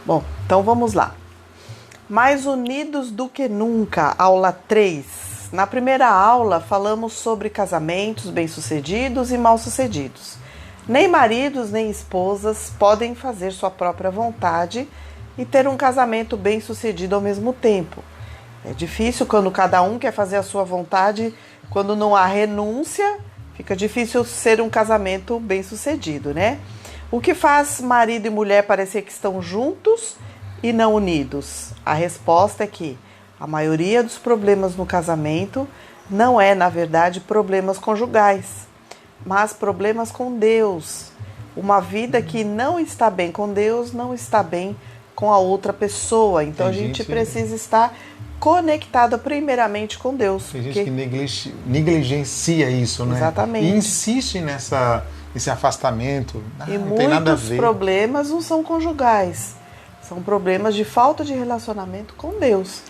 Bom, então vamos lá. Mais unidos do que nunca, aula 3. Na primeira aula falamos sobre casamentos bem-sucedidos e mal-sucedidos. Nem maridos nem esposas podem fazer sua própria vontade e ter um casamento bem-sucedido ao mesmo tempo. É difícil quando cada um quer fazer a sua vontade, quando não há renúncia, fica difícil ser um casamento bem-sucedido, né? O que faz marido e mulher parecer que estão juntos e não unidos? A resposta é que a maioria dos problemas no casamento não é, na verdade, problemas conjugais, mas problemas com Deus. Uma vida que não está bem com Deus, não está bem com a outra pessoa. Então a gente precisa estar conectado primeiramente com Deus. Tem gente que negligencia isso, né? Exatamente. E insiste nesse afastamento. E não tem nada a ver. Muitos problemas não são conjugais. São problemas de falta de relacionamento com Deus.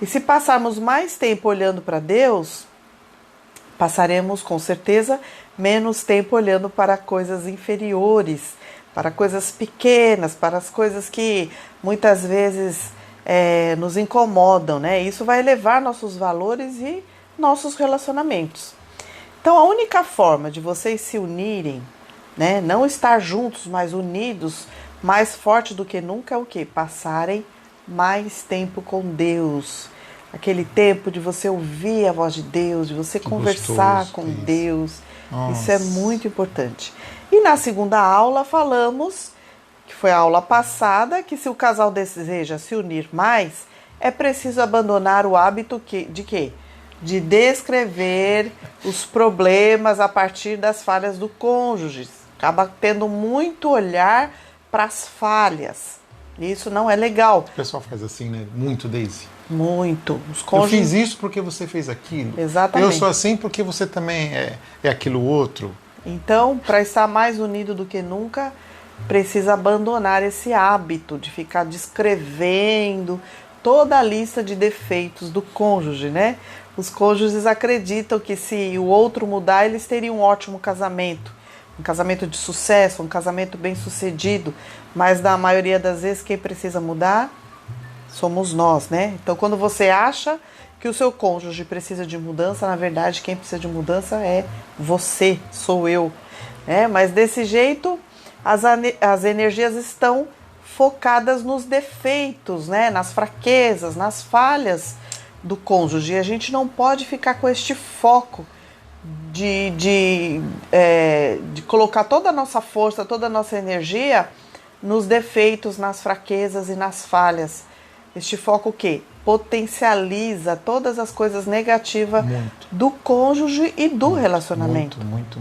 E se passarmos mais tempo olhando para Deus, passaremos com certeza menos tempo olhando para coisas inferiores, para coisas pequenas, para as coisas que muitas vezes nos incomodam, né? Isso vai elevar nossos valores e nossos relacionamentos. Então a única forma de vocês se unirem, né? Não estar juntos, mas unidos, mais forte do que nunca, é o quê? Passarem mais tempo com Deus. Aquele tempo de você ouvir a voz de Deus, de você conversar com Deus. Isso é muito importante. E na segunda aula falamos, que foi a aula passada, que se o casal deseja se unir mais, é preciso abandonar o hábito de quê? De descrever os problemas a partir das falhas do cônjuge. Acaba tendo muito olhar para as falhas. Isso não é legal. O pessoal faz assim, né? Muito, Daisy. Muito. Eu fiz isso porque você fez aquilo. Exatamente. Eu sou assim porque você também é aquilo outro. Então, para estar mais unido do que nunca, precisa abandonar esse hábito de ficar descrevendo toda a lista de defeitos do cônjuge, né? Os cônjuges acreditam que se o outro mudar, eles teriam um ótimo casamento. Um casamento de sucesso, um casamento bem-sucedido. Mas na maioria das vezes quem precisa mudar somos nós, né? Então quando você acha que o seu cônjuge precisa de mudança, na verdade quem precisa de mudança é você, sou eu, né? Mas desse jeito as energias estão focadas nos defeitos, né? Nas fraquezas, nas falhas do cônjuge. E a gente não pode ficar com este foco de colocar toda a nossa força, toda a nossa energia nos defeitos, nas fraquezas e nas falhas. Este foco o quê? Potencializa todas as coisas negativas do cônjuge e do relacionamento. Muito.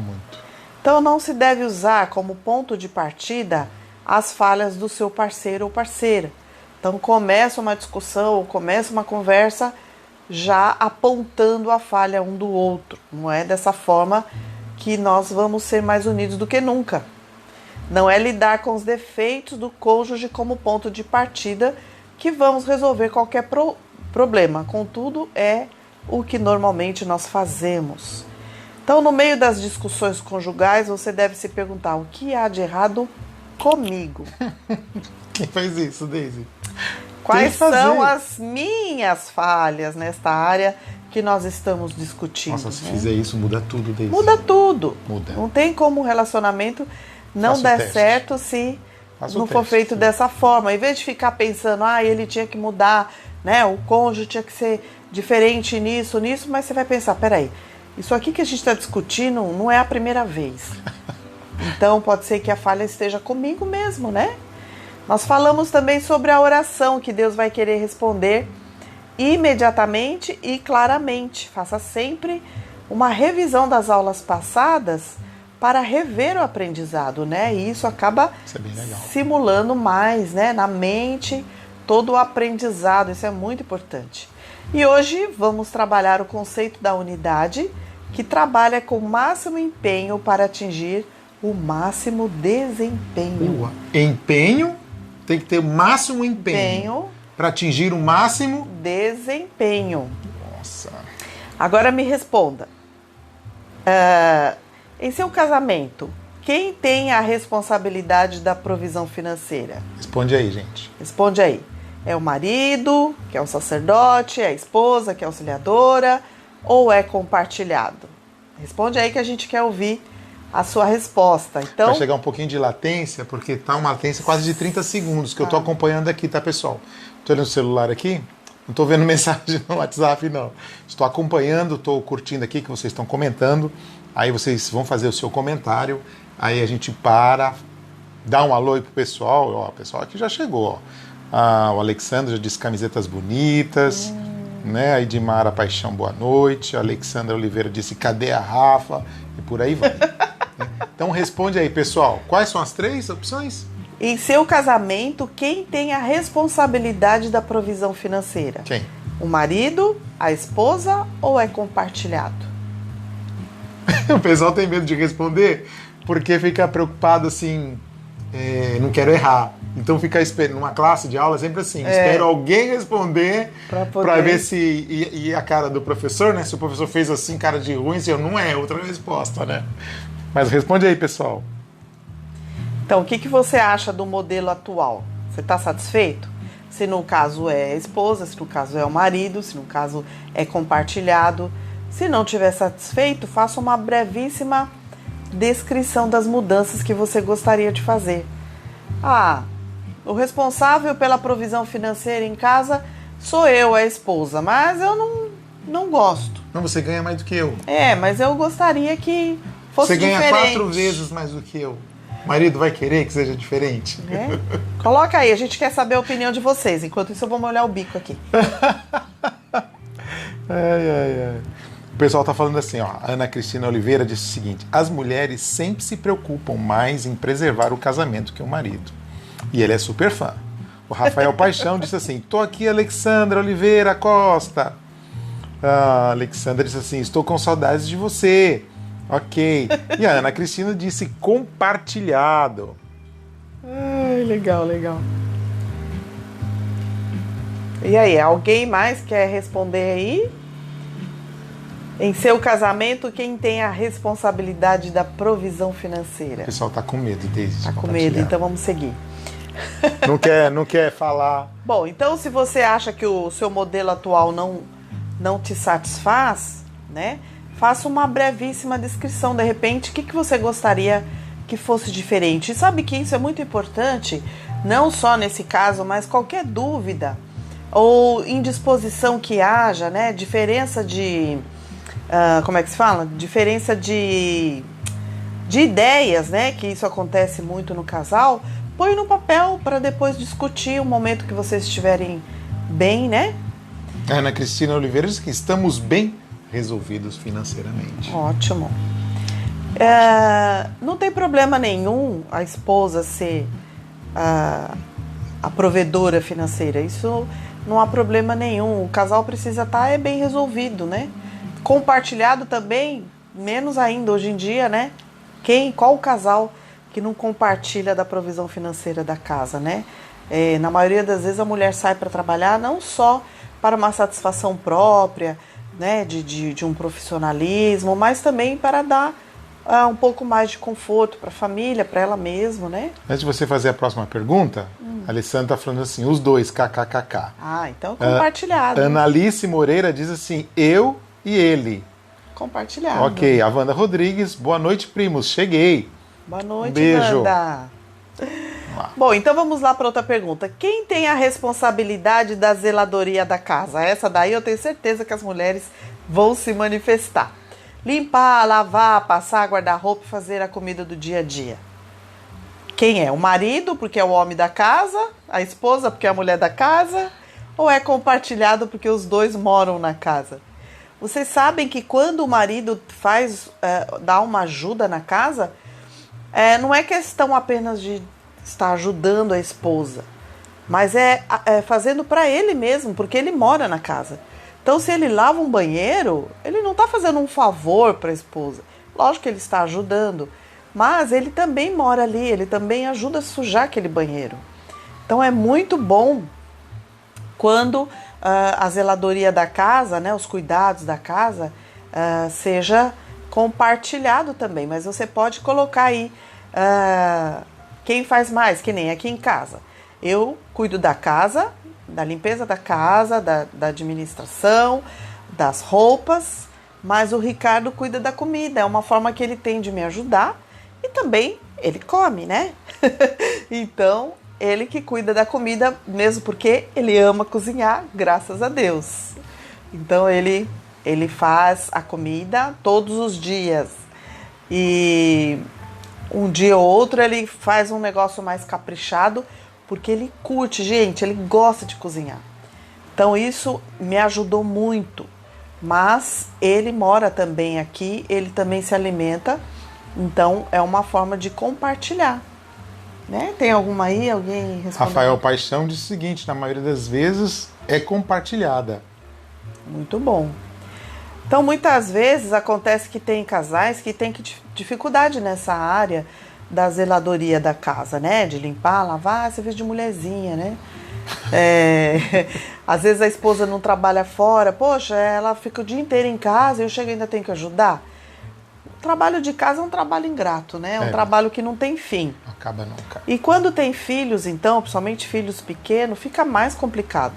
Então não se deve usar como ponto de partida as falhas do seu parceiro ou parceira. Então começa uma discussão ou começa uma conversa já apontando a falha um do outro. Não é dessa forma que nós vamos ser mais unidos do que nunca. Não é lidar com os defeitos do cônjuge como ponto de partida que vamos resolver qualquer problema. Contudo, é o que normalmente nós fazemos. Então, no meio das discussões conjugais, você deve se perguntar: o que há de errado comigo? Quem faz isso, Daisy? Quais são as minhas falhas nesta área que nós estamos discutindo? Nossa, se fizer isso, muda tudo, Daisy. Muda tudo. Muda. Não tem como um relacionamento não der certo se não for feito dessa forma. Em vez de ficar pensando, ele tinha que mudar, né? O cônjuge tinha que ser diferente nisso, mas você vai pensar, peraí, isso aqui que a gente está discutindo não é a primeira vez. Então pode ser que a falha esteja comigo mesmo, né? Nós falamos também sobre a oração que Deus vai querer responder imediatamente e claramente. Faça sempre uma revisão das aulas passadas para rever o aprendizado, né? E isso acaba simulando mais, né, na mente todo o aprendizado. Isso é muito importante. E hoje vamos trabalhar o conceito da unidade, que trabalha com o máximo empenho para atingir o máximo desempenho. Empenho tem que ter o máximo empenho para atingir o máximo desempenho. Nossa. Agora me responda. Em seu casamento, quem tem a responsabilidade da provisão financeira? Responde aí, gente. Responde aí. É o marido, que é o sacerdote, é a esposa, que é a auxiliadora, ou é compartilhado? Responde aí que a gente quer ouvir a sua resposta. Então, vai chegar um pouquinho de latência, porque tá uma latência quase de 30 segundos, que eu tô acompanhando aqui, tá, pessoal? Tô olhando o celular aqui, não tô vendo mensagem no WhatsApp, não. Estou acompanhando, tô curtindo aqui que vocês estão comentando, aí vocês vão fazer o seu comentário, aí a gente para, dá um alô aí pro pessoal, ó, o pessoal aqui já chegou, ó. O Alexandre já disse camisetas bonitas, né? A Edmara Paixão, boa noite. A Alexandra Oliveira disse, cadê a Rafa? E por aí vai. Então responde aí, pessoal. Quais são as 3 opções? Em seu casamento, quem tem a responsabilidade da provisão financeira? Quem? O marido, a esposa ou é compartilhado? O pessoal tem medo de responder porque fica preocupado assim, não quero errar. Então fica esperando, numa classe de aula sempre assim, espero alguém responder para ver se e a cara do professor, né? Se o professor fez assim, cara de ruim, se eu não é outra resposta, né? Mas responde aí, pessoal. Então, o que você acha do modelo atual? Você está satisfeito? Se no caso é a esposa, se no caso é o marido, se no caso é compartilhado. Se não estiver satisfeito, faça uma brevíssima descrição das mudanças que você gostaria de fazer. O responsável pela provisão financeira em casa sou eu, a esposa, mas eu não gosto. Não, você ganha mais do que eu. Mas eu gostaria que fosse diferente. Você ganha 4 vezes mais do que eu. O marido vai querer que seja diferente? Coloca aí, a gente quer saber a opinião de vocês. Enquanto isso, eu vou molhar o bico aqui. O pessoal tá falando assim, ó. A Ana Cristina Oliveira disse o seguinte: as mulheres sempre se preocupam mais em preservar o casamento que o marido. E ele é super fã. O Rafael Paixão disse assim: tô aqui, Alexandra Oliveira Costa. A Alexandra disse assim: estou com saudades de você. Ok. E a Ana Cristina disse compartilhado. Legal. E aí, alguém mais quer responder aí? Em seu casamento, quem tem a responsabilidade da provisão financeira? O pessoal tá com medo, Deise. Tá com medo, então vamos seguir. Não quer falar. Bom, então se você acha que o seu modelo atual não te satisfaz, né? Faça uma brevíssima descrição, de repente, o que você gostaria que fosse diferente. E sabe que isso é muito importante, não só nesse caso, mas qualquer dúvida ou indisposição que haja, né? Diferença de... como é que se fala? Diferença de ideias, né? Que isso acontece muito no casal. Põe no papel para depois discutir o momento que vocês estiverem bem, né? A Ana Cristina Oliveira diz que estamos bem resolvidos financeiramente. Ótimo. Não tem problema nenhum a esposa ser a provedora financeira. Isso não há problema nenhum. O casal precisa estar bem resolvido, né? Compartilhado também, menos ainda hoje em dia, né? Qual o casal que não compartilha da provisão financeira da casa, né? Na maioria das vezes a mulher sai para trabalhar não só para uma satisfação própria, né, de um profissionalismo, mas também para dar um pouco mais de conforto para a família, para ela mesma, né? Antes de você fazer a próxima pergunta, a Alessandra está falando assim, os dois, kkkk. Então compartilhado. Analice Moreira diz assim, eu e ele. Compartilhado. Ok, a Wanda Rodrigues, boa noite, primos, cheguei. Boa noite, beijo. Wanda. Bom, então vamos lá para outra pergunta. Quem tem a responsabilidade da zeladoria da casa? Essa daí eu tenho certeza que as mulheres vão se manifestar. Limpar, lavar, passar, guardar roupa e fazer a comida do dia a dia. Quem é? O marido, porque é o homem da casa? A esposa, porque é a mulher da casa? Ou é compartilhado porque os dois moram na casa? Vocês sabem que quando o marido dá uma ajuda na casa, não é questão apenas de estar ajudando a esposa, mas é fazendo para ele mesmo, porque ele mora na casa. Então, se ele lava um banheiro, ele não está fazendo um favor para a esposa. Lógico que ele está ajudando, mas ele também mora ali, ele também ajuda a sujar aquele banheiro. Então, é muito bom quando a zeladoria da casa, né, os cuidados da casa, seja compartilhado também. Mas você pode colocar aí Quem faz mais? Que nem aqui em casa. Eu cuido da casa, da limpeza da casa, da administração, das roupas, mas o Ricardo cuida da comida. É uma forma que ele tem de me ajudar e também ele come, né? Então, ele que cuida da comida, mesmo porque ele ama cozinhar, graças a Deus. Então, ele faz a comida todos os dias. E um dia ou outro ele faz um negócio mais caprichado, porque ele curte, gente, ele gosta de cozinhar. Então isso me ajudou muito. Mas ele mora também aqui, ele também se alimenta, então é uma forma de compartilhar. Né? Tem alguma aí? Alguém respondeu? Rafael Paixão diz o seguinte: na maioria das vezes é compartilhada. Muito bom. Então, muitas vezes acontece que tem casais que têm dificuldade nessa área da zeladoria da casa, né? De limpar, lavar, serviço de mulherzinha, né? Às vezes a esposa não trabalha fora, poxa, ela fica o dia inteiro em casa e eu chego e ainda tenho que ajudar. O trabalho de casa é um trabalho ingrato, né? É um trabalho que não tem fim. Não acaba nunca. E quando tem filhos, então, principalmente filhos pequenos, fica mais complicado.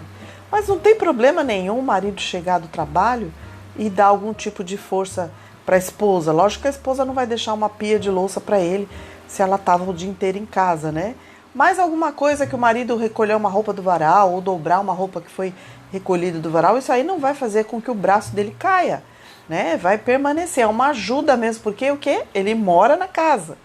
Mas não tem problema nenhum o marido chegar do trabalho e dar algum tipo de força para a esposa. Lógico que a esposa não vai deixar uma pia de louça para ele se ela estava o dia inteiro em casa, né? Mas alguma coisa que o marido recolher uma roupa do varal ou dobrar uma roupa que foi recolhida do varal, isso aí não vai fazer com que o braço dele caia, né? Vai permanecer, é uma ajuda mesmo, porque o quê? Ele mora na casa,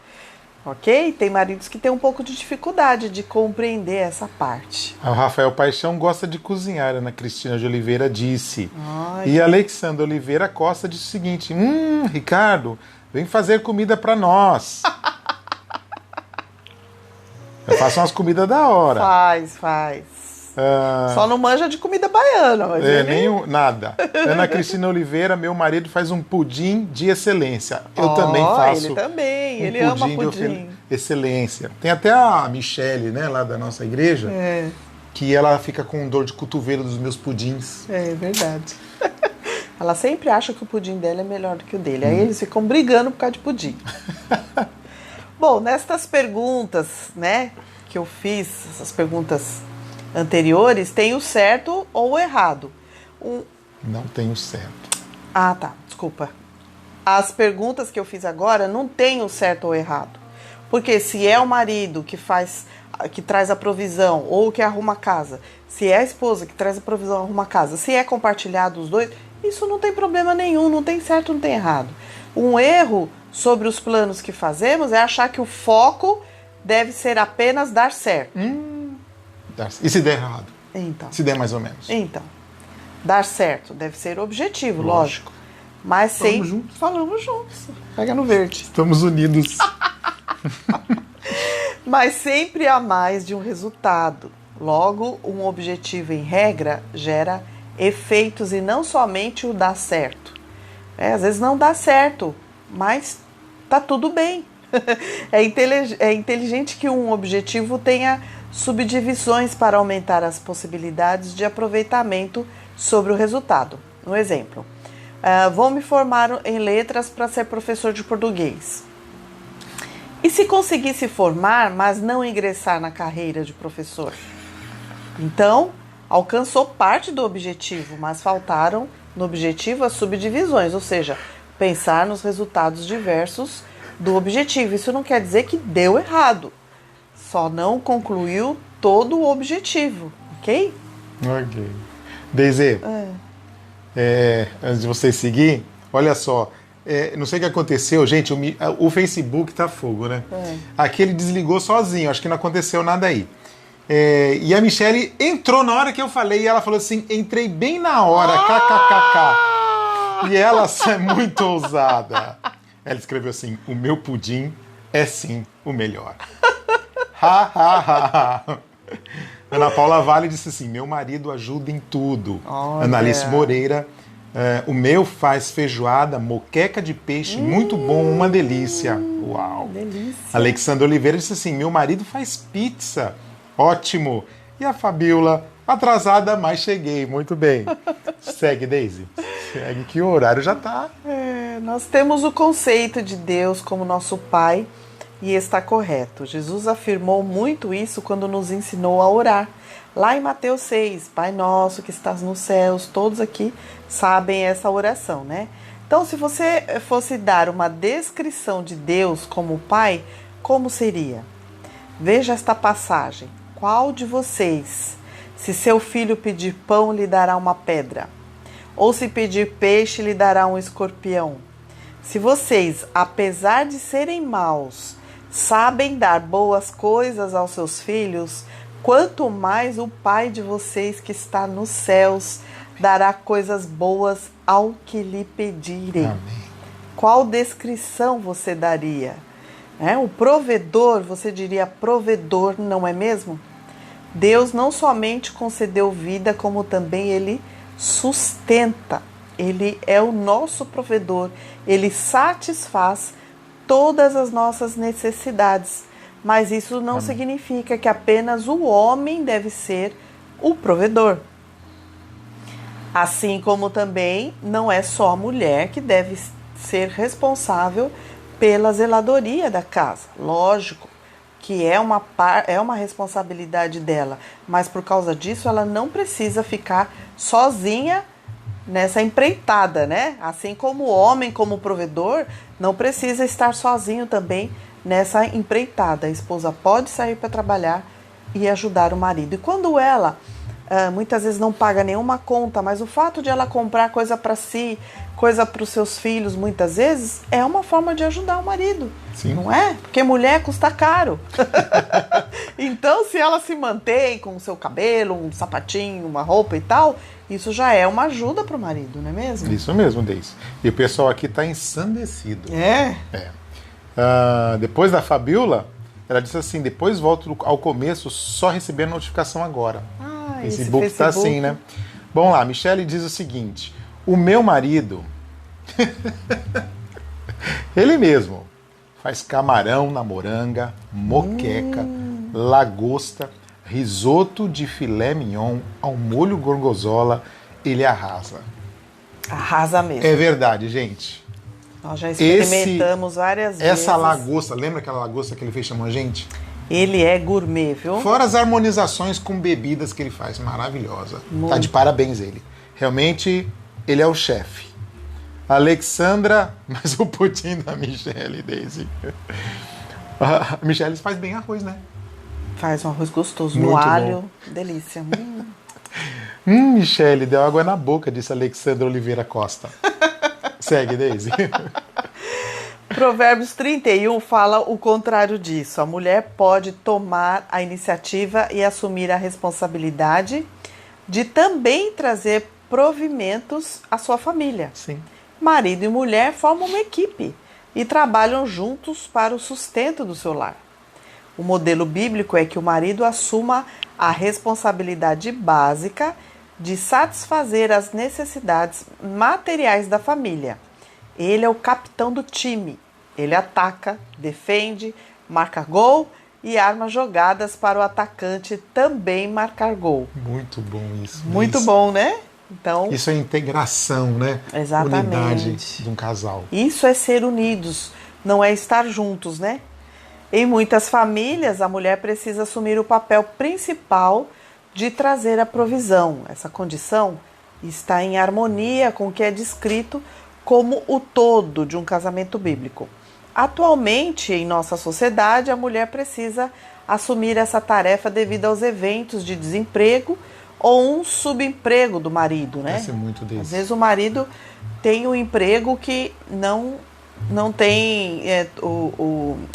ok? Tem maridos que têm um pouco de dificuldade de compreender essa parte. O Rafael Paixão gosta de cozinhar, Ana Cristina de Oliveira disse. Ai, e a Alexandra Oliveira Costa disse o seguinte: Ricardo, vem fazer comida para nós. Eu faço umas comidas da hora. Faz. Só não manja de comida baiana. Mas nada. Ana Cristina Oliveira, meu marido faz um pudim de excelência. Eu também faço. Ele também, ele ama pudim. De excelência. Tem até a Michele, né, lá da nossa igreja, que ela fica com dor de cotovelo dos meus pudins. É verdade. Ela sempre acha que o pudim dela é melhor do que o dele. Aí eles ficam brigando por causa de pudim. Bom, nestas perguntas, né, que eu fiz, essas perguntas anteriores, tem o certo ou o errado. Não tem o certo. Ah, tá, desculpa. As perguntas que eu fiz agora não tem o certo ou errado. Porque se é o marido que traz a provisão ou que arruma a casa, se é a esposa que traz a provisão e arruma a casa, se é compartilhado os dois, isso não tem problema nenhum, não tem certo, não tem errado. Um erro sobre os planos que fazemos é achar que o foco deve ser apenas dar certo. E se der errado? Então. Se der mais ou menos? Então, dar certo deve ser o objetivo, lógico. Mas Falamos juntos. Falamos juntos. Pega no verde. Estamos unidos. Mas sempre há mais de um resultado. Logo, um objetivo em regra gera efeitos e não somente o dar certo. Às vezes não dá certo, mas tá tudo bem. É inteligente que um objetivo tenha subdivisões para aumentar as possibilidades de aproveitamento sobre o resultado. Um exemplo, vou me formar em letras para ser professor de português. E se conseguir se formar, mas não ingressar na carreira de professor? Então, alcançou parte do objetivo, mas faltaram no objetivo as subdivisões, ou seja, pensar nos resultados diversos do objetivo. Isso não quer dizer que deu errado, só não concluiu todo o objetivo, ok? Ok. Deise, antes de você seguir, olha só, não sei o que aconteceu, gente, o Facebook tá fogo, né? Aqui ele desligou sozinho, acho que não aconteceu nada aí. E a Michele entrou na hora que eu falei e ela falou assim: entrei bem na hora, kkkk. E ela é muito ousada. Ela escreveu assim: o meu pudim é sim o melhor. Ha, ha, ha. Ana Paula Vale disse assim: meu marido ajuda em tudo. Analice Moreira: o meu faz feijoada, moqueca de peixe, muito bom, uma delícia. Uau! Delícia. Alexandre Oliveira disse assim: meu marido faz pizza. Ótimo. E a Fabiola: atrasada, mas cheguei. Muito bem. Segue, Deise. Segue que o horário já tá. Nós temos o conceito de Deus como nosso Pai e está correto. Jesus afirmou muito isso quando nos ensinou a orar. Lá em Mateus 6, Pai nosso que estás nos céus, todos aqui sabem essa oração, né? Então, se você fosse dar uma descrição de Deus como Pai, como seria? Veja esta passagem. Qual de vocês, se seu filho pedir pão, lhe dará uma pedra? Ou se pedir peixe, lhe dará um escorpião? Se vocês, apesar de serem maus, sabem dar boas coisas aos seus filhos, quanto mais o Pai de vocês que está nos céus dará coisas boas ao que lhe pedirem. Amém. Qual descrição você daria? O provedor, você diria provedor, não é mesmo? Deus não somente concedeu vida, como também Ele sustenta. Ele é o nosso provedor. Ele satisfaz todas as nossas necessidades. Mas isso não significa que apenas o homem deve ser o provedor. Assim como também não é só a mulher que deve ser responsável pela zeladoria da casa. Lógico que é uma responsabilidade dela, mas por causa disso ela não precisa ficar sozinha nessa empreitada, né? Assim como o homem, como provedor, não precisa estar sozinho também nessa empreitada. A esposa pode sair para trabalhar e ajudar o marido. E quando ela muitas vezes não paga nenhuma conta, mas o fato de ela comprar coisa para si, coisa para os seus filhos, muitas vezes, é uma forma de ajudar o marido. Sim. Não é? Porque mulher custa caro. Então, se ela se mantém com o seu cabelo, um sapatinho, uma roupa e tal, isso já é uma ajuda para o marido, não é mesmo? Isso mesmo, Deise. E o pessoal aqui está ensandecido. É? Depois da Fabiola, ela disse assim, depois volto ao começo, só receber a notificação agora. Esse book está assim, né? Bom lá, Michele diz o seguinte, o meu marido, ele mesmo, faz camarão na moranga, moqueca, lagosta, risoto de filé mignon, ao molho gorgonzola, ele arrasa. Arrasa mesmo. É verdade, gente. Nós já experimentamos várias vezes. Essa lagosta, lembra aquela lagosta que ele fez chamou a gente? Ele é gourmet, viu? Fora as harmonizações com bebidas que ele faz, maravilhosa. Tá de parabéns ele. Realmente, ele é o chefe. Alexandra, mas o pudim da Michele, Daisy. A Michele faz bem arroz, né? Faz um arroz gostoso, Muito no alho, bom. delícia. Michele, deu água na boca, disse Alexandra Oliveira Costa. Segue, Daisy. Provérbios 31 fala o contrário disso. A mulher pode tomar a iniciativa e assumir a responsabilidade de também trazer provimentos à sua família. Sim. Marido e mulher formam uma equipe e trabalham juntos para o sustento do seu lar. O modelo bíblico é que o marido assuma a responsabilidade básica de satisfazer as necessidades materiais da família. Ele é o capitão do time. Ele ataca, defende, marca gol e arma jogadas para o atacante também marcar gol. Muito bom isso. Muito bom, né? Então, isso é integração, né? Exatamente. Unidade de um casal. Isso é ser unidos, não é estar juntos, né? Em muitas famílias, a mulher precisa assumir o papel principal de trazer a provisão. Essa condição está em harmonia com o que é descrito como o todo de um casamento bíblico. Atualmente, em nossa sociedade, a mulher precisa assumir essa tarefa devido aos eventos de desemprego ou um subemprego do marido, né? Deve ser muito desse. Às vezes o marido tem um emprego que não tem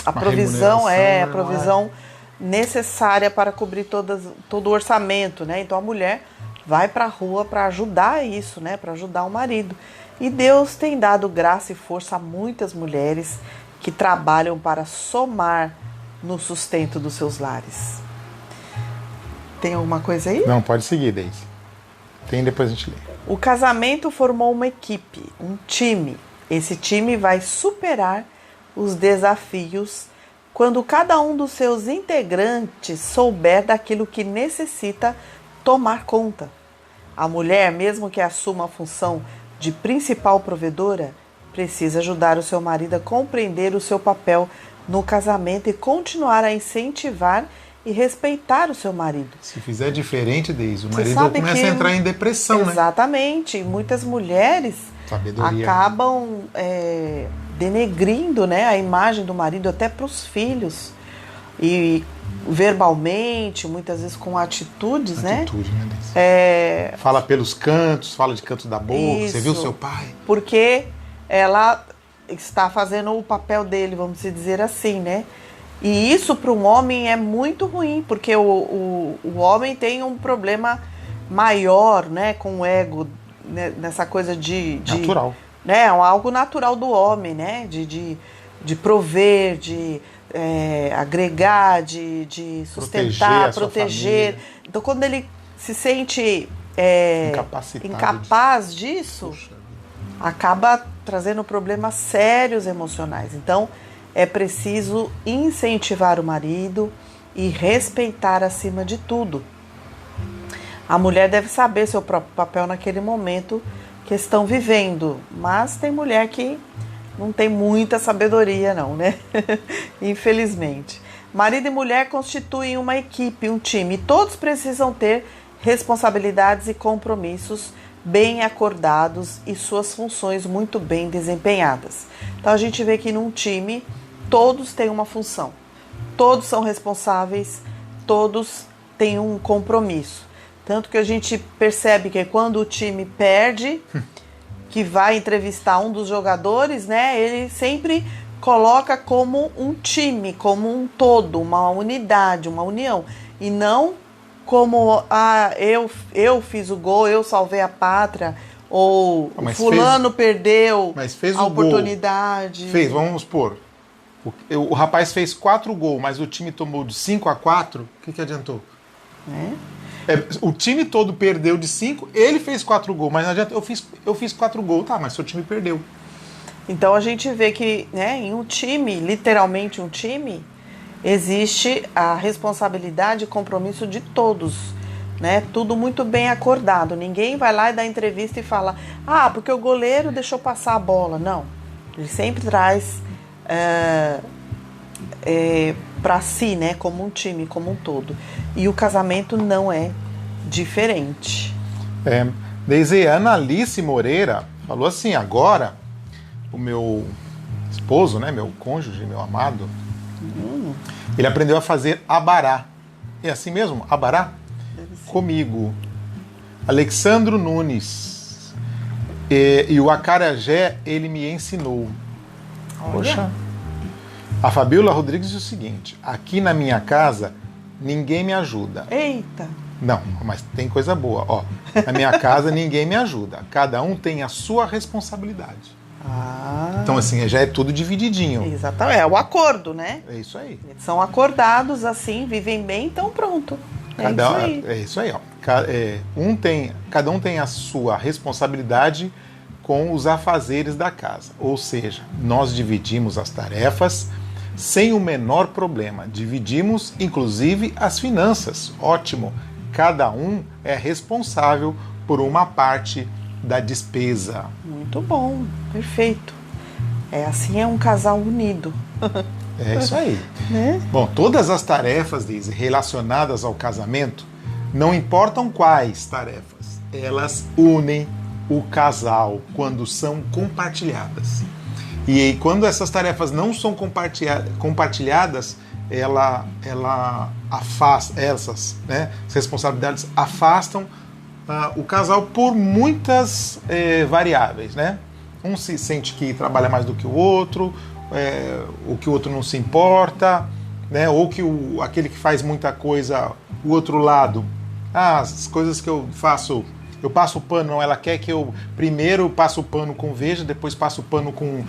a provisão, a provisão necessária para cobrir todo o orçamento, né? Então a mulher vai para a rua para ajudar isso, né? Para ajudar o marido. E Deus tem dado graça e força a muitas mulheres que trabalham para somar no sustento dos seus lares. Tem alguma coisa aí? Não, pode seguir, Deise. Tem, depois a gente lê. O casamento formou uma equipe, um time. Esse time vai superar os desafios quando cada um dos seus integrantes souber daquilo que necessita tomar conta. A mulher, mesmo que assuma a função de principal provedora, precisa ajudar o seu marido a compreender o seu papel no casamento e continuar a incentivar e respeitar o seu marido. Se fizer diferente, Deise, o Você marido sabe começa que- a entrar em depressão, né? Exatamente. Muitas mulheres Sabedoria. acabam denegrindo, né, a imagem do marido até para os filhos. E verbalmente, muitas vezes com atitudes, Atitude, né, Deise? né? Fala pelos cantos, fala de canto da boca, você Isso. viu seu pai? Porque ela está fazendo o papel dele, vamos dizer assim, né? E isso para um homem é muito ruim, porque o homem tem um problema maior, né, com o ego, né, nessa coisa de Natural. né, algo natural do homem, né, de prover, de agregar, de sustentar, Proteger a sua proteger. família. Então, quando ele se sente Incapacitado incapaz disso, Puxa vida. acaba trazendo problemas sérios emocionais. Então, é preciso incentivar o marido e respeitar acima de tudo. A mulher deve saber seu próprio papel naquele momento que estão vivendo, mas tem mulher que não tem muita sabedoria não, né? Infelizmente. Marido e mulher constituem uma equipe, um time, e todos precisam ter responsabilidades e compromissos bem acordados e suas funções muito bem desempenhadas. Então a gente vê que num time todos têm uma função, todos são responsáveis, todos têm um compromisso. Tanto que a gente percebe que quando o time perde, que vai entrevistar um dos jogadores, né, ele sempre coloca como um time, como um todo, uma unidade, uma união, e não como eu fiz o gol, eu salvei a pátria, ou Mas fulano perdeu mas fez a o gol. oportunidade. Fez, vamos supor. O rapaz fez 4 gols, mas o time tomou de 5-4, o que adiantou? Né? O time todo perdeu de 5, ele fez 4 gols, mas não adianta, eu fiz 4 gols, tá, mas seu time perdeu. Então a gente vê que, né, em um time, literalmente um time, existe a responsabilidade e compromisso de todos, né? Tudo muito bem acordado. Ninguém vai lá e dá entrevista e fala, porque o goleiro deixou passar a bola. Não. Ele sempre traz para si, né, como um time, como um todo. E o casamento não é diferente. Deise, Ana Alice Moreira falou assim, agora o meu esposo, né, meu cônjuge, meu amado, ele aprendeu a fazer abará. É assim mesmo? Abará? Comigo. Alexandro Nunes. E o acarajé ele me ensinou. Poxa. A Fabiola Rodrigues diz o seguinte, aqui na minha casa ninguém me ajuda. Eita! Não, mas tem coisa boa. Ó, na minha casa ninguém me ajuda. Cada um tem a sua responsabilidade. Então, assim, já é tudo divididinho. Exatamente, é o acordo, né? É isso aí. Eles são acordados assim, vivem bem, então pronto. É isso aí, ó. Cada um tem a sua responsabilidade com os afazeres da casa. Ou seja, nós dividimos as tarefas sem o menor problema. Dividimos, inclusive, as finanças. Ótimo. Cada um é responsável por uma parte da despesa. Muito bom, perfeito. Assim é um casal unido. É isso aí. Né? Bom, todas as tarefas, Deise, relacionadas ao casamento, não importam quais tarefas, elas unem o casal quando são compartilhadas. E quando essas tarefas não são compartilhadas, ela afasta, essas, né, responsabilidades afastam o casal por muitas variáveis, né? Um se sente que trabalha mais do que o outro, ou que o outro não se importa, né? Ou que aquele que faz muita coisa, o outro lado, as coisas que eu faço, eu passo o pano, não, ela quer que eu primeiro passo o pano com veja, depois passo o pano com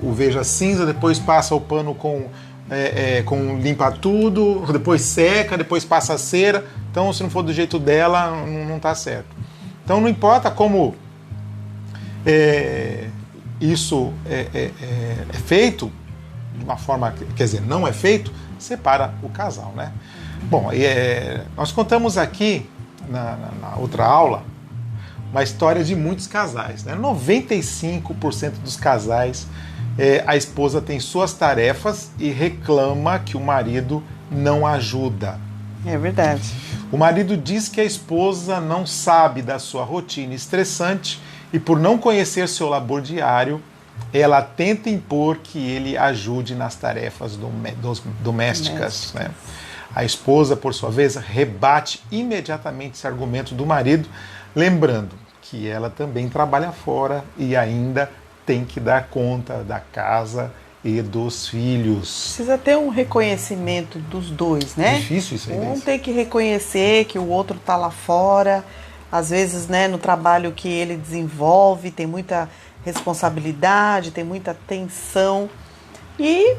o veja cinza, depois passa o pano com limpa tudo, depois seca, depois passa a cera. Então, se não for do jeito dela, não está certo. Então, não importa como isso é feito, de uma forma, quer dizer, não é feito, separa o casal, né? Bom, nós contamos aqui, na outra aula, uma história de muitos casais, né? 95% dos casais a esposa tem suas tarefas e reclama que o marido não ajuda. É verdade. O marido diz que a esposa não sabe da sua rotina estressante e, por não conhecer seu labor diário, ela tenta impor que ele ajude nas tarefas domésticas. Né? A esposa, por sua vez, rebate imediatamente esse argumento do marido, lembrando que ela também trabalha fora e ainda tem que dar conta da casa e dos filhos. Precisa ter um reconhecimento dos dois, né? Difícil isso aí. Um tem que reconhecer que o outro está lá fora, às vezes, né, no trabalho que ele desenvolve, tem muita responsabilidade, tem muita tensão. E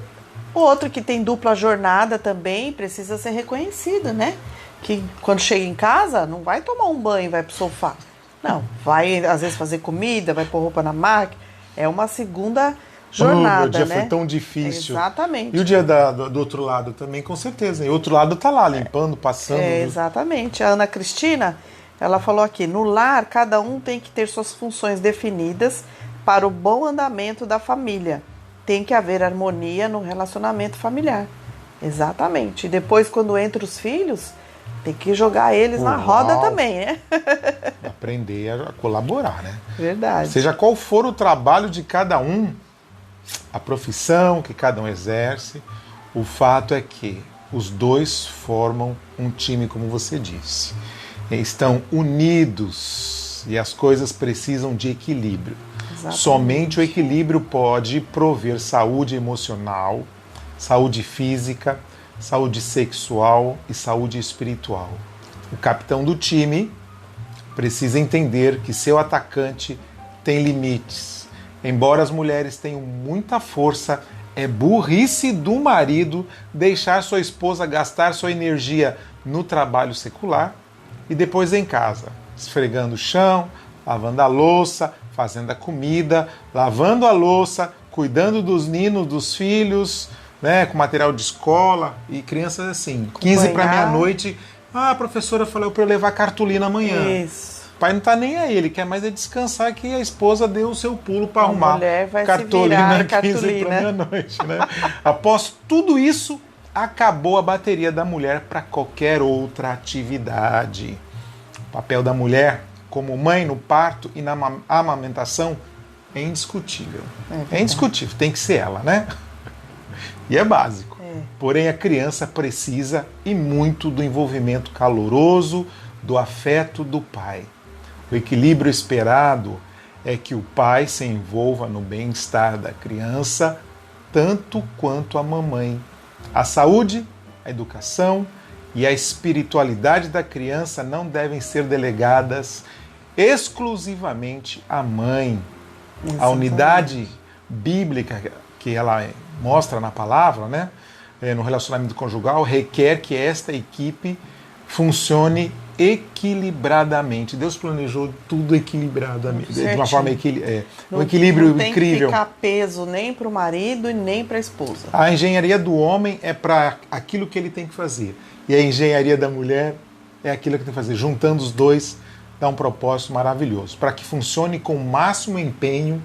o outro que tem dupla jornada também precisa ser reconhecido, né? Que quando chega em casa, não vai tomar um banho e vai pro sofá. Não, vai às vezes fazer comida, vai pôr roupa na máquina. É uma segunda jornada, o dia né? foi tão difícil. Exatamente. E o dia do outro lado também, com certeza. E o outro lado tá lá, limpando, passando. Exatamente. A Ana Cristina, ela falou aqui, no lar, cada um tem que ter suas funções definidas para o bom andamento da família. Tem que haver harmonia no relacionamento familiar. Exatamente. E depois, quando entra os filhos, tem que jogar eles na roda também, né? Aprender a colaborar, né? Verdade. Seja qual for o trabalho de cada um, a profissão que cada um exerce, o fato é que os dois formam um time, como você disse. Estão unidos e as coisas precisam de equilíbrio. Exatamente. Somente o equilíbrio pode prover saúde emocional, saúde física, saúde sexual e saúde espiritual. O capitão do time precisa entender que seu atacante tem limites. Embora as mulheres tenham muita força, é burrice do marido deixar sua esposa gastar sua energia no trabalho secular e depois em casa, esfregando o chão, lavando a louça, fazendo a comida, lavando a louça, cuidando dos ninos, dos filhos, né, com material de escola e crianças assim. 15 para meia-noite, a professora falou para eu levar cartolina amanhã. Isso. O pai não tá nem aí, ele quer mais é descansar que a esposa deu o seu pulo para arrumar mulher vai cartolina se virar, 15 para meia-noite. Né? Após tudo isso, acabou a bateria da mulher para qualquer outra atividade. O papel da mulher como mãe no parto e na amamentação é indiscutível. É indiscutível, tem que ser ela, né? E é básico. Porém, a criança precisa e muito do envolvimento caloroso, do afeto do pai. O equilíbrio esperado é que o pai se envolva no bem-estar da criança, tanto quanto a mamãe. A saúde, a educação e a espiritualidade da criança não devem ser delegadas exclusivamente à mãe. Exatamente. A unidade bíblica que ela mostra na palavra, né, no relacionamento conjugal, requer que esta equipe funcione equilibradamente. Deus planejou tudo equilibradamente, de uma forma um equilíbrio incrível. Não tem que ficar peso nem para o marido e nem para a esposa. A engenharia do homem é para aquilo que ele tem que fazer. E a engenharia da mulher é aquilo que tem que fazer. Juntando os dois, dá um propósito maravilhoso, para que funcione com o máximo empenho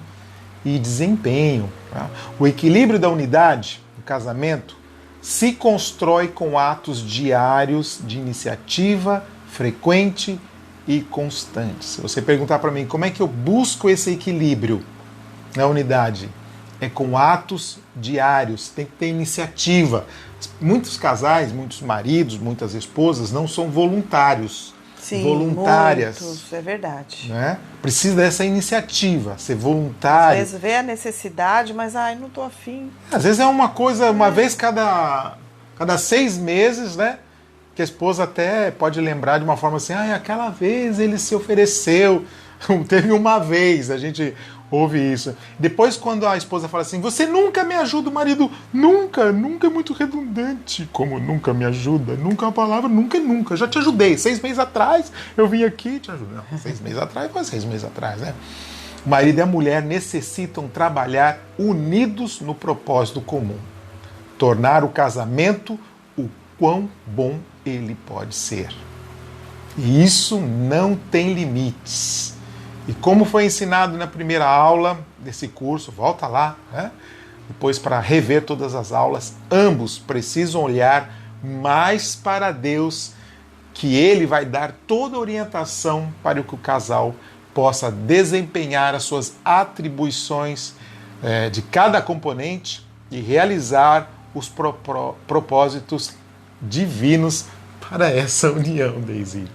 e desempenho. Tá? O equilíbrio da unidade, no casamento, se constrói com atos diários de iniciativa frequente e constante. Se você perguntar para mim como é que eu busco esse equilíbrio na unidade, é com atos diários, tem que ter iniciativa. Muitos casais, muitos maridos, muitas esposas não são voluntários. Sim, voluntárias. Muitos, é verdade. Né? Precisa dessa iniciativa, ser voluntário. Às vezes vê a necessidade, mas não estou afim. Às vezes é uma coisa, uma vez cada 6 meses, né? Que a esposa até pode lembrar de uma forma assim, aquela vez ele se ofereceu. Teve uma vez, a gente ouve isso. Depois, quando a esposa fala assim, você nunca me ajuda, o marido, nunca é muito redundante. Como nunca me ajuda? Nunca é uma palavra, nunca é nunca. Já te ajudei. 6 meses atrás eu vim aqui te ajudar. 6 meses atrás foi 6 meses atrás, né? O marido e a mulher necessitam trabalhar unidos no propósito comum. Tornar o casamento o quão bom ele pode ser. E isso não tem limites. E como foi ensinado na primeira aula desse curso, volta lá, né? depois para rever todas as aulas, ambos precisam olhar mais para Deus, que Ele vai dar toda a orientação para que o casal possa desempenhar as suas atribuições de cada componente e realizar os propósitos divinos para essa união, Daisy.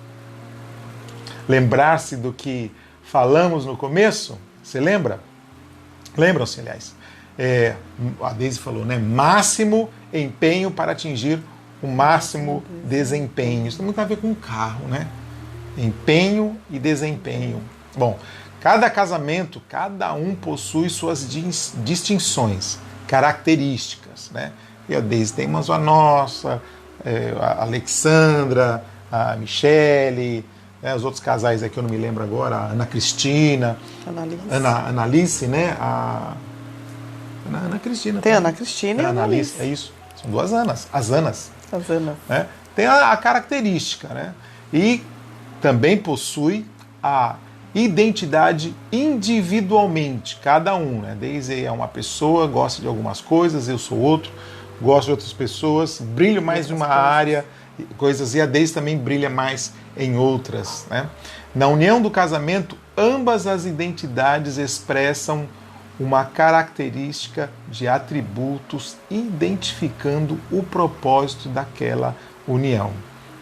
Lembrar-se do que falamos no começo? Você lembra? Lembram-se, aliás. A Daisy falou, né? Máximo empenho para atingir o máximo desempenho. Isso tem muito a ver com o carro, né? Empenho e desempenho. Bom, cada casamento, cada um possui suas distinções, características, né? E a Daisy tem uma a nossa, a Alexandra, a Michele, né? Os outros casais aqui eu não me lembro agora, a Ana Cristina, Ana Alice, né? A Ana Cristina. Tem a Ana Cristina e a Ana Alice. É isso. São duas Anas, as Anas. As Anas. Né? Tem a característica, né? E também possui a identidade individualmente, cada um, né? Daisy é uma pessoa, gosta de algumas coisas, eu sou outro, gosto de outras pessoas, brilho mais em uma área, coisas, e a Daisy também brilha mais em outras, né? Na união do casamento, ambas as identidades expressam uma característica de atributos identificando o propósito daquela união.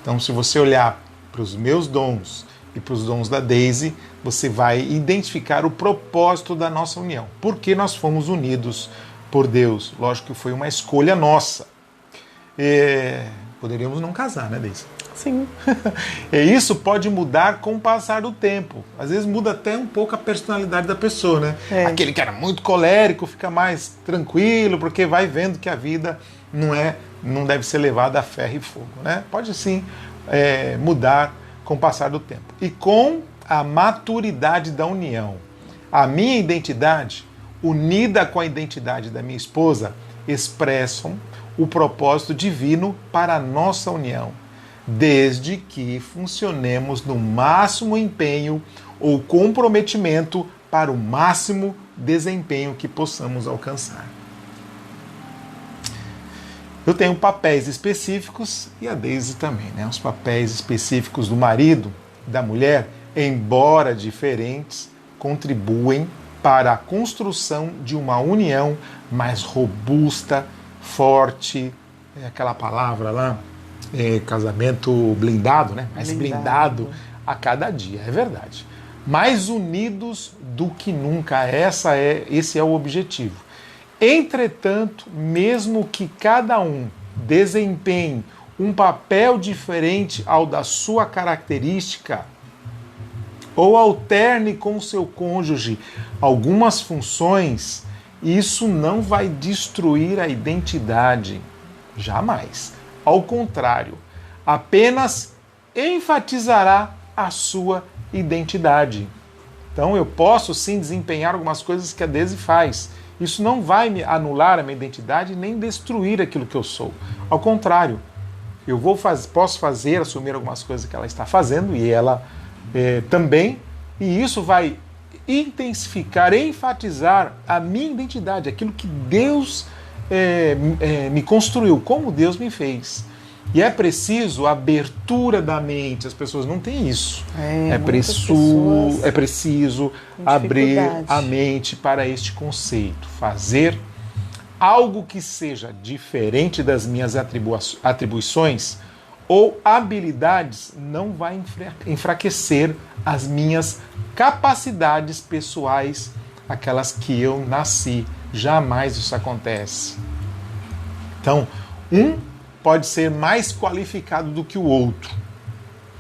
Então, se você olhar para os meus dons e para os dons da Daisy, você vai identificar o propósito da nossa união. Por que nós fomos unidos por Deus? Lógico que foi uma escolha nossa. Poderíamos não casar, né, Daisy? Sim. E isso pode mudar com o passar do tempo. Às vezes muda até um pouco a personalidade da pessoa, né? Aquele que era muito colérico fica mais tranquilo, porque vai vendo que a vida não deve ser levada a ferro e fogo, né? Pode sim mudar com o passar do tempo. E com a maturidade da união. A minha identidade, unida com a identidade da minha esposa, expressam o propósito divino para a nossa união, desde que funcionemos no máximo empenho ou comprometimento para o máximo desempenho que possamos alcançar. Eu tenho papéis específicos e a Daisy também, né? Os papéis específicos do marido e da mulher, embora diferentes, contribuem para a construção de uma união mais robusta, forte, aquela palavra lá, casamento blindado, né? Mais blindado a cada dia, é verdade. Mais unidos do que nunca, esse é o objetivo. Entretanto, mesmo que cada um desempenhe um papel diferente ao da sua característica, ou alterne com seu cônjuge algumas funções, isso não vai destruir a identidade, jamais. Ao contrário, apenas enfatizará a sua identidade. Então eu posso sim desempenhar algumas coisas que a Daisy faz. Isso não vai me anular a minha identidade nem destruir aquilo que eu sou. Ao contrário, eu posso fazer, assumir algumas coisas que ela está fazendo e ela também, e isso vai intensificar, enfatizar a minha identidade, aquilo que Deus me construiu, como Deus me fez. E é preciso abertura da mente, as pessoas não têm isso. É preciso abrir a mente para este conceito, fazer algo que seja diferente das minhas atribuições ou habilidades não vai enfraquecer as minhas capacidades pessoais, aquelas que eu nasci. Jamais isso acontece. Então, um pode ser mais qualificado do que o outro.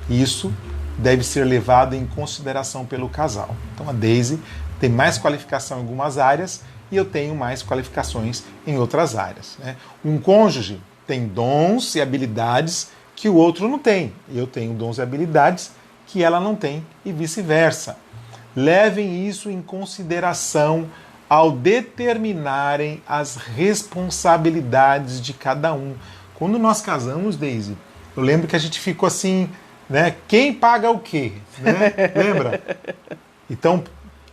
Isso deve ser levado em consideração pelo casal. Então, a Daisy tem mais qualificação em algumas áreas e eu tenho mais qualificações em outras áreas, né? Um cônjuge tem dons e habilidades que o outro não tem. Eu tenho dons e habilidades que ela não tem e vice-versa. Levem isso em consideração ao determinarem as responsabilidades de cada um. Quando nós casamos, Daisy, eu lembro que a gente ficou assim, né? Quem paga o quê? Né? Lembra? Então,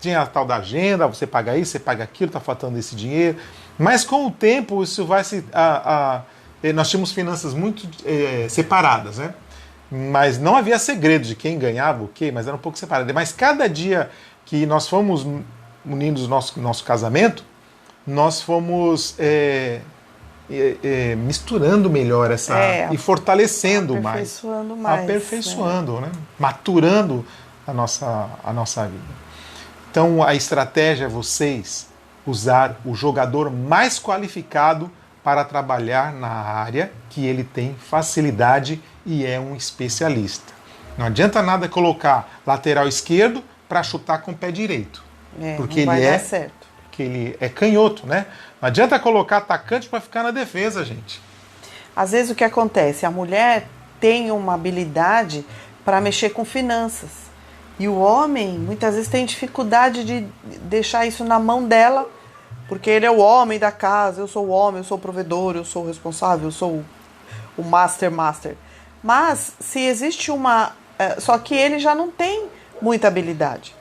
tinha a tal da agenda, você paga isso, você paga aquilo, está faltando esse dinheiro. Mas com o tempo isso vai se... nós tínhamos finanças muito separadas, né? Mas não havia segredo de quem ganhava o quê, mas era um pouco separado. Mas cada dia que nós fomos unindo o nosso casamento, nós fomos misturando melhor e fortalecendo aperfeiçoando aperfeiçoando, né? Maturando a nossa vida. Então a estratégia é vocês usar o jogador mais qualificado para trabalhar na área que ele tem facilidade e é um especialista. Não adianta nada colocar lateral esquerdo para chutar com o pé direito. Porque não vai dar certo. Porque ele é canhoto, né? Não adianta colocar atacante para ficar na defesa, gente. Às vezes o que acontece? A mulher tem uma habilidade para mexer com finanças. E o homem, muitas vezes, tem dificuldade de deixar isso na mão dela, porque ele é o homem da casa, eu sou o homem, eu sou o provedor, eu sou o responsável, eu sou o master. Mas, se existe só que ele já não tem muita habilidade.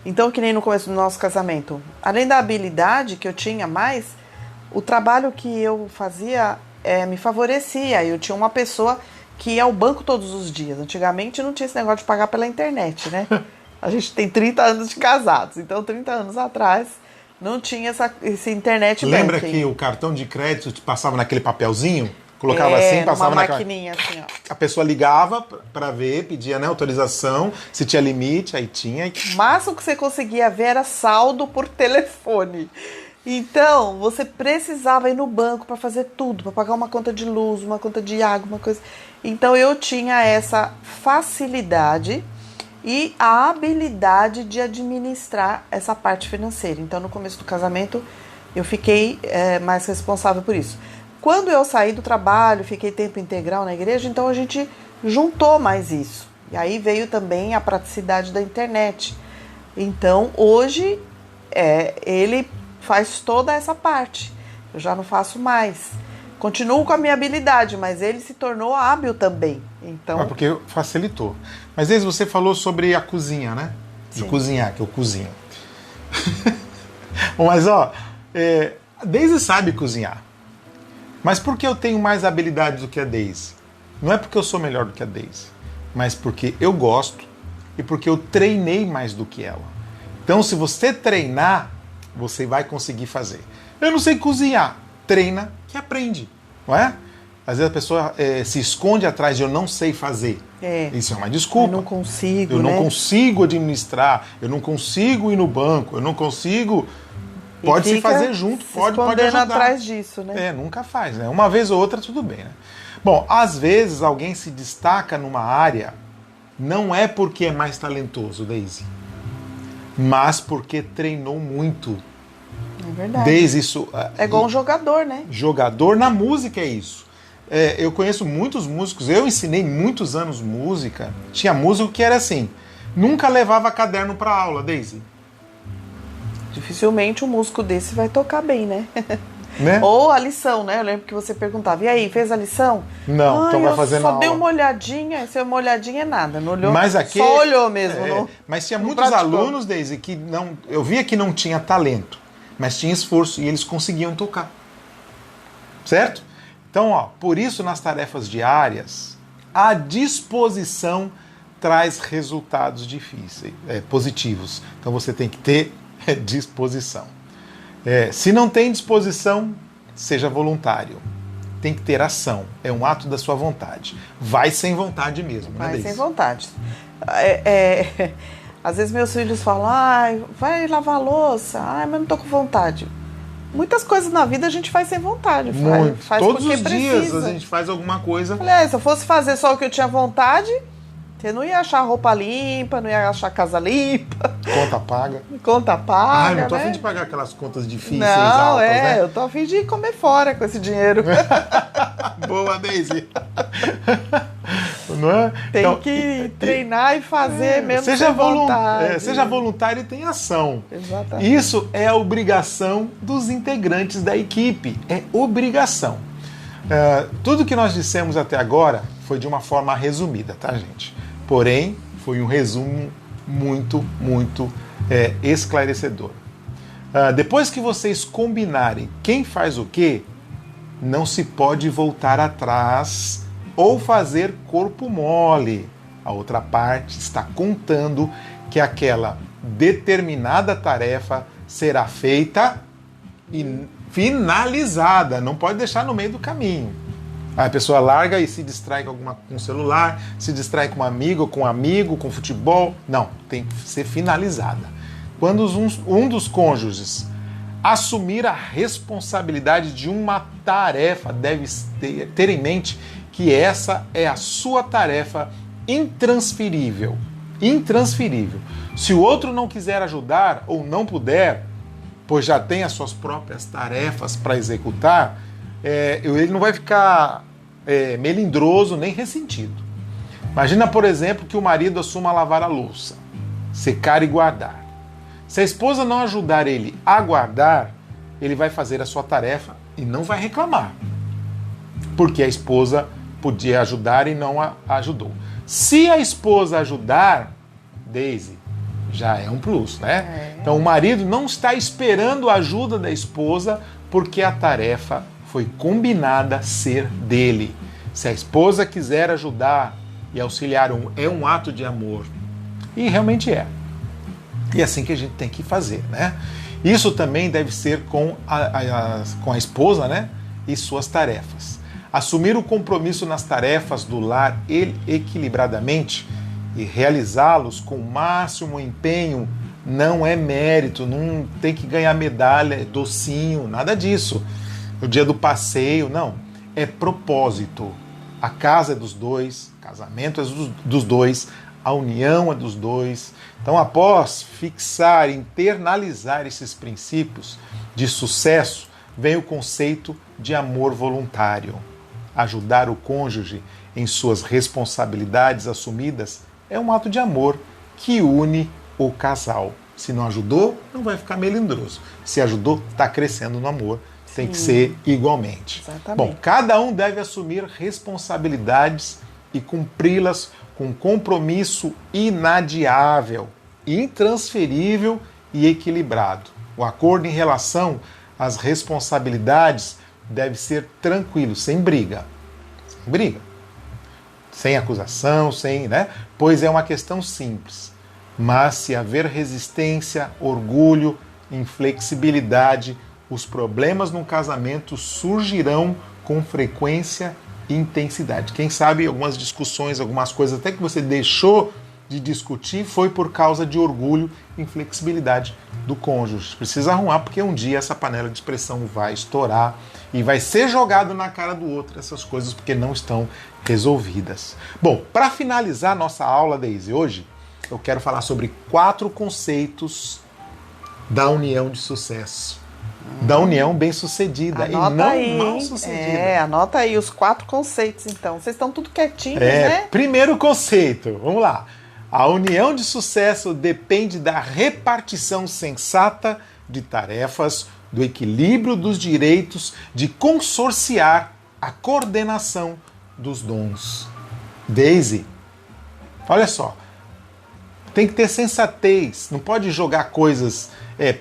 Então, que nem no começo do nosso casamento, além da habilidade que eu tinha mais, o trabalho que eu fazia me favorecia. Eu tinha uma pessoa que ia ao banco todos os dias. Antigamente não tinha esse negócio de pagar pela internet, né? A gente tem 30 anos de casados, então 30 anos atrás não tinha esse internet banking. Lembra que o cartão de crédito te passava naquele papelzinho? Colocava assim, passava uma maquininha assim, ó. A pessoa ligava para ver, pedia, né, autorização, se tinha limite, aí tinha. O máximo que você conseguia ver era saldo por telefone. Então, você precisava ir no banco para fazer tudo, para pagar uma conta de luz, uma conta de água, uma coisa. Então, eu tinha essa facilidade e a habilidade de administrar essa parte financeira. Então, no começo do casamento, eu fiquei mais responsável por isso. Quando eu saí do trabalho, fiquei tempo integral na igreja, então a gente juntou mais isso. E aí veio também a praticidade da internet. Então, hoje, ele faz toda essa parte. Eu já não faço mais. Continuo com a minha habilidade, mas ele se tornou hábil também. Então... porque facilitou. Mas desde você falou sobre a cozinha, né? De cozinhar, que eu cozinho. Mas, a Deise sabe cozinhar. Mas por que eu tenho mais habilidade do que a Deise? Não é porque eu sou melhor do que a Deise, mas porque eu gosto e porque eu treinei mais do que ela. Então, se você treinar, você vai conseguir fazer. Eu não sei cozinhar. Treina que aprende, não é? Às vezes a pessoa se esconde atrás de eu não sei fazer. Isso é uma desculpa. Eu não consigo, Eu não consigo administrar, eu não consigo ir no banco, eu não consigo... Pode se fazer junto, pode ajudar. Atrás disso, né? Nunca faz, né? Uma vez ou outra, tudo bem, né? Bom, às vezes alguém se destaca numa área, não é porque é mais talentoso, Deise, mas porque treinou muito. É verdade. Deise, isso... É igual um jogador, né? Jogador na música é isso. Eu conheço muitos músicos, eu ensinei muitos anos música, tinha músico que era assim, nunca levava caderno para aula, Deise. Dificilmente um músico desse vai tocar bem, né? Ou a lição, né? Eu lembro que você perguntava, e aí, fez a lição? Não, então vai fazer na aula. Só dei uma olhadinha, se uma olhadinha é nada, não olhou, mas aqui, só olhou mesmo. Mas tinha muitos alunos, Deise, que não, eu via que não tinha talento, mas tinha esforço e eles conseguiam tocar. Certo? Então, por isso nas tarefas diárias, a disposição traz resultados positivos. Então você tem que ter disposição. Se não tem disposição, seja voluntário. Tem que ter ação. É um ato da sua vontade. Vai sem vontade mesmo, né, Deise? Vai sem vontade. Às vezes meus filhos falam, vai lavar a louça, mas não tô com vontade. Muitas coisas na vida a gente faz sem vontade. Faz todos porque os dias precisa. a gente faz alguma coisa. Falei, se eu fosse fazer só o que eu tinha vontade, você não ia achar roupa limpa, não ia achar casa limpa. Conta paga. Conta paga, não tô né? a fim de pagar aquelas contas difíceis, não, altas, né? Eu tô a fim de comer fora com esse dinheiro. Boa, Deise. Não é? Tem que treinar e fazer mesmo seja vontade. Seja voluntário e tenha ação. Exatamente. Isso é a obrigação dos integrantes da equipe. É obrigação. Tudo que nós dissemos até agora foi de uma forma resumida, tá, gente? Porém, foi um resumo muito, muito esclarecedor. Depois que vocês combinarem quem faz o quê, não se pode voltar atrás ou fazer corpo mole. A outra parte está contando que aquela determinada tarefa será feita e finalizada, não pode deixar no meio do caminho. Aí a pessoa larga e se distrai com um celular, se distrai com um amigo, com futebol. Não, tem que ser finalizada. Quando um dos cônjuges assumir a responsabilidade de uma tarefa, deve ter em mente que essa é a sua tarefa intransferível. Intransferível. Se o outro não quiser ajudar ou não puder, pois já tem as suas próprias tarefas para executar, ele não vai ficar melindroso nem ressentido. Imagina, por exemplo, que o marido assuma a lavar a louça, secar e guardar. Se a esposa não ajudar ele a guardar, ele vai fazer a sua tarefa e não vai reclamar, porque a esposa podia ajudar e não a ajudou. Se a esposa ajudar, Daisy, já é um plus, né? Então o marido não está esperando a ajuda da esposa porque a tarefa foi combinada ser dele. Se a esposa quiser ajudar e auxiliar, é um ato de amor. E realmente é. E é assim que a gente tem que fazer, né? Isso também deve ser com a esposa, né? E suas tarefas. Assumir o compromisso nas tarefas do lar equilibradamente e realizá-los com o máximo empenho não é mérito, não tem que ganhar medalha, docinho, nada disso. No dia do passeio, não. É propósito. A casa é dos dois, o casamento é dos dois, a união é dos dois. Então, após fixar, internalizar esses princípios de sucesso, vem o conceito de amor voluntário. Ajudar o cônjuge em suas responsabilidades assumidas é um ato de amor que une o casal. Se não ajudou, não vai ficar melindroso. Se ajudou, está crescendo no amor. Tem que ser igualmente. Exatamente. Bom, cada um deve assumir responsabilidades e cumpri-las com compromisso inadiável, intransferível e equilibrado. O acordo em relação às responsabilidades deve ser tranquilo, sem briga. Sem briga. Sem acusação, pois é uma questão simples. Mas se haver resistência, orgulho, inflexibilidade, os problemas no casamento surgirão com frequência e intensidade. Quem sabe algumas discussões, algumas coisas até que você deixou de discutir foi por causa de orgulho e inflexibilidade do cônjuge. Precisa arrumar porque um dia essa panela de pressão vai estourar e vai ser jogado na cara do outro essas coisas porque não estão resolvidas. Bom, para finalizar nossa aula, Daisy, hoje eu quero falar sobre 4 conceitos da união de sucesso. Da união bem-sucedida e não mal-sucedida. Anota aí os 4 conceitos, então. Vocês estão tudo quietinhos, né? Primeiro conceito, vamos lá. A união de sucesso depende da repartição sensata de tarefas, do equilíbrio dos direitos, de consorciar a coordenação dos dons. Daisy, olha só, tem que ter sensatez, não pode jogar coisas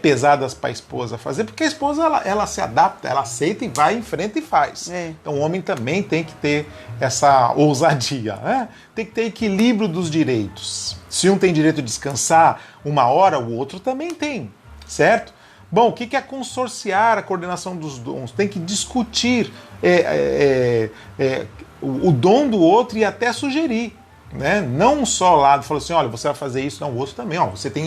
pesadas para a esposa fazer, porque a esposa ela se adapta, ela aceita e vai em frente e faz. Então o homem também tem que ter essa ousadia, né? Tem que ter equilíbrio dos direitos. Se um tem direito de descansar 1 hora, o outro também tem, certo? Bom, o que é consorciar a coordenação dos dons? Tem que discutir o dom do outro e até sugerir. Né? Não um só lado falou assim, olha, você vai fazer isso, não, o outro também, ó, você tem isso